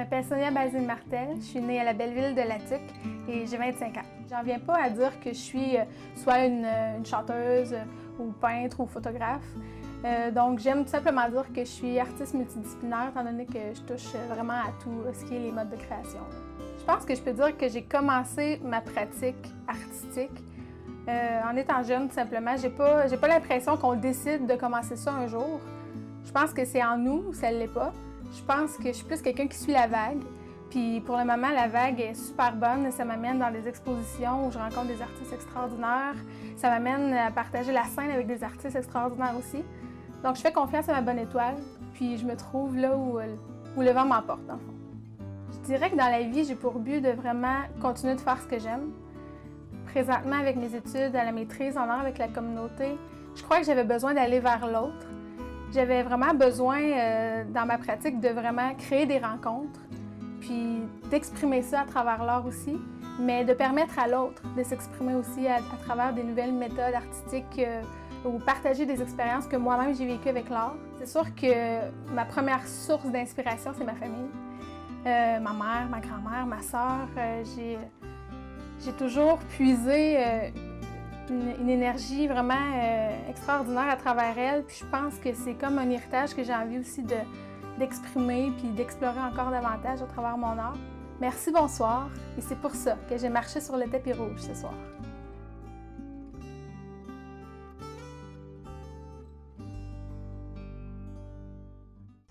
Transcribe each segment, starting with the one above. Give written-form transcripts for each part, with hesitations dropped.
m'appelle Sonia Basile-Martel, je suis née à la belle ville de Latuc et j'ai 25 ans. J'en viens pas à dire que je suis soit une chanteuse ou peintre ou photographe. Donc j'aime tout simplement dire que je suis artiste multidisciplinaire étant donné que je touche vraiment à tout ce qui est les modes de création. Je pense que je peux dire que j'ai commencé ma pratique artistique en étant jeune tout simplement. J'ai pas l'impression qu'on décide de commencer ça un jour. Je pense que c'est en nous ou ça ne l'est pas. Je pense que je suis plus quelqu'un qui suit la vague. Puis pour le moment, la vague est super bonne. Ça m'amène dans des expositions où je rencontre des artistes extraordinaires. Ça m'amène à partager la scène avec des artistes extraordinaires aussi. Donc je fais confiance à ma bonne étoile. Puis je me trouve là où le vent m'emporte, dans le fond. Je dirais que dans la vie, j'ai pour but de vraiment continuer de faire ce que j'aime. Présentement, avec mes études à la maîtrise en art avec la communauté, je crois que j'avais besoin d'aller vers l'autre. J'avais vraiment besoin, dans ma pratique, de vraiment créer des rencontres, puis d'exprimer ça à travers l'art aussi, mais de permettre à l'autre de s'exprimer aussi à travers des nouvelles méthodes artistiques ou partager des expériences que moi-même j'ai vécues avec l'art. C'est sûr que ma première source d'inspiration, c'est ma famille. Ma mère, ma grand-mère, ma sœur. J'ai toujours puisé une énergie vraiment extraordinaire à travers elle. Puis je pense que c'est comme un héritage que j'ai envie aussi d'exprimer puis d'explorer encore davantage à travers mon art. Merci, bonsoir. Et c'est pour ça que j'ai marché sur le tapis rouge ce soir.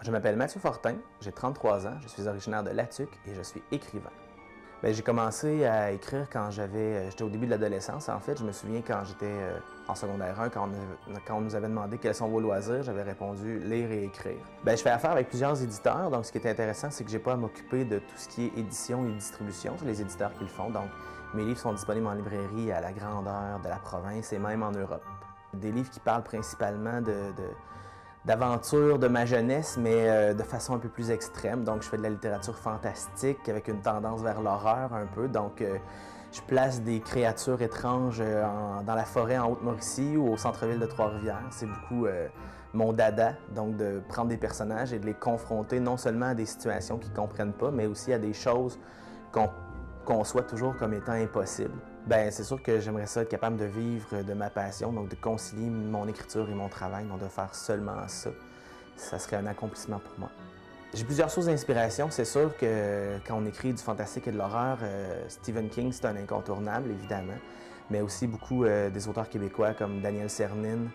Je m'appelle Mathieu Fortin, j'ai 33 ans, je suis originaire de Latuc et je suis écrivain. J'ai commencé à écrire quand j'étais au début de l'adolescence. En fait, je me souviens quand j'étais en secondaire 1, quand on nous avait demandé quels sont vos loisirs, j'avais répondu lire et écrire. Je fais affaire avec plusieurs éditeurs, donc ce qui est intéressant, c'est que j'ai pas à m'occuper de tout ce qui est édition et distribution. C'est les éditeurs qui le font, donc mes livres sont disponibles en librairie à la grandeur de la province et même en Europe. Des livres qui parlent principalement d'aventures de ma jeunesse, mais de façon un peu plus extrême. Donc, je fais de la littérature fantastique avec une tendance vers l'horreur un peu. Donc, je place des créatures étranges dans la forêt en Haute-Mauricie ou au centre-ville de Trois-Rivières. C'est beaucoup mon dada, donc de prendre des personnages et de les confronter non seulement à des situations qu'ils ne comprennent pas, mais aussi à des choses qu'on conçoit toujours comme étant impossibles. C'est sûr que j'aimerais ça être capable de vivre de ma passion, donc de concilier mon écriture et mon travail, donc de faire seulement ça. Ça serait un accomplissement pour moi. J'ai plusieurs sources d'inspiration. C'est sûr que quand on écrit du fantastique et de l'horreur, Stephen King, c'est un incontournable, évidemment, mais aussi beaucoup des auteurs québécois comme Daniel Cernine,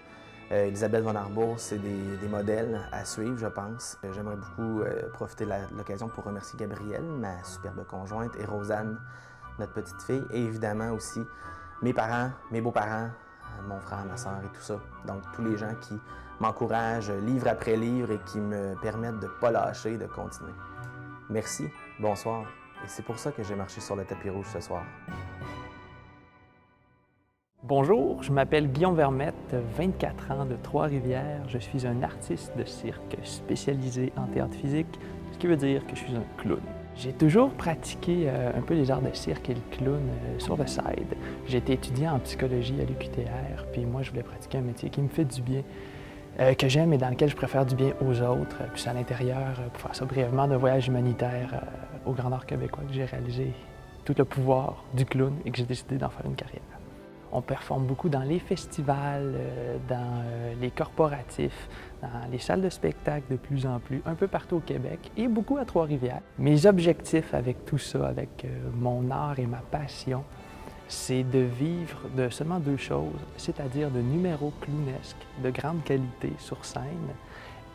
Elisabeth von Arbour, c'est des modèles à suivre, je pense. J'aimerais beaucoup profiter de l'occasion pour remercier Gabrielle, ma superbe conjointe, et Rosanne, notre petite fille, et évidemment aussi mes parents, mes beaux-parents, mon frère, ma soeur et tout ça. Donc tous les gens qui m'encouragent livre après livre et qui me permettent de ne pas lâcher, de continuer. Merci, bonsoir, et c'est pour ça que j'ai marché sur le tapis rouge ce soir. Bonjour, je m'appelle Guillaume Vermette, 24 ans de Trois-Rivières. Je suis un artiste de cirque spécialisé en théâtre physique, ce qui veut dire que je suis un clown. J'ai toujours pratiqué un peu les arts de cirque et le clown sur le side. J'ai été étudiant en psychologie à l'UQTR, puis moi je voulais pratiquer un métier qui me fait du bien, que j'aime et dans lequel je préfère du bien aux autres. Puis c'est à l'intérieur, pour faire ça brièvement, d'un voyage humanitaire au Grand Nord québécois que j'ai réalisé tout le pouvoir du clown et que j'ai décidé d'en faire une carrière. On performe beaucoup dans les festivals, dans les corporatifs, dans les salles de spectacle de plus en plus, un peu partout au Québec et beaucoup à Trois-Rivières. Mes objectifs avec tout ça, avec mon art et ma passion, c'est de vivre de seulement deux choses, c'est-à-dire de numéros clownesques de grande qualité sur scène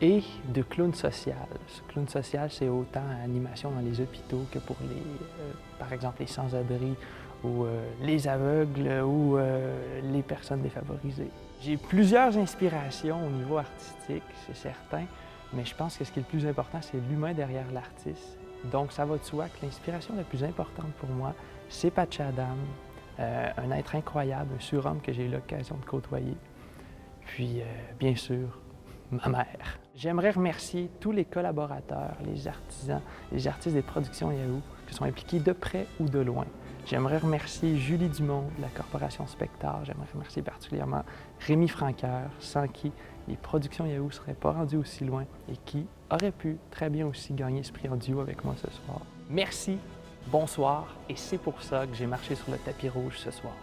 et de clown social. Ce clown social, c'est autant animation dans les hôpitaux que pour par exemple, les sans-abri ou les aveugles ou les personnes défavorisées. J'ai plusieurs inspirations au niveau artistique, c'est certain, mais je pense que ce qui est le plus important, c'est l'humain derrière l'artiste. Donc, ça va de soi que l'inspiration la plus importante pour moi, c'est Patch Adam, un être incroyable, un surhomme que j'ai eu l'occasion de côtoyer. Puis, bien sûr, ma mère. J'aimerais remercier tous les collaborateurs, les artisans, les artistes des productions Yahoo qui sont impliqués de près ou de loin. J'aimerais remercier Julie Dumont de la Corporation Spectar. J'aimerais remercier particulièrement Rémi Franqueur, sans qui les productions Yahoo ne seraient pas rendues aussi loin et qui aurait pu très bien aussi gagner ce prix en duo avec moi ce soir. Merci, bonsoir, et c'est pour ça que j'ai marché sur le tapis rouge ce soir.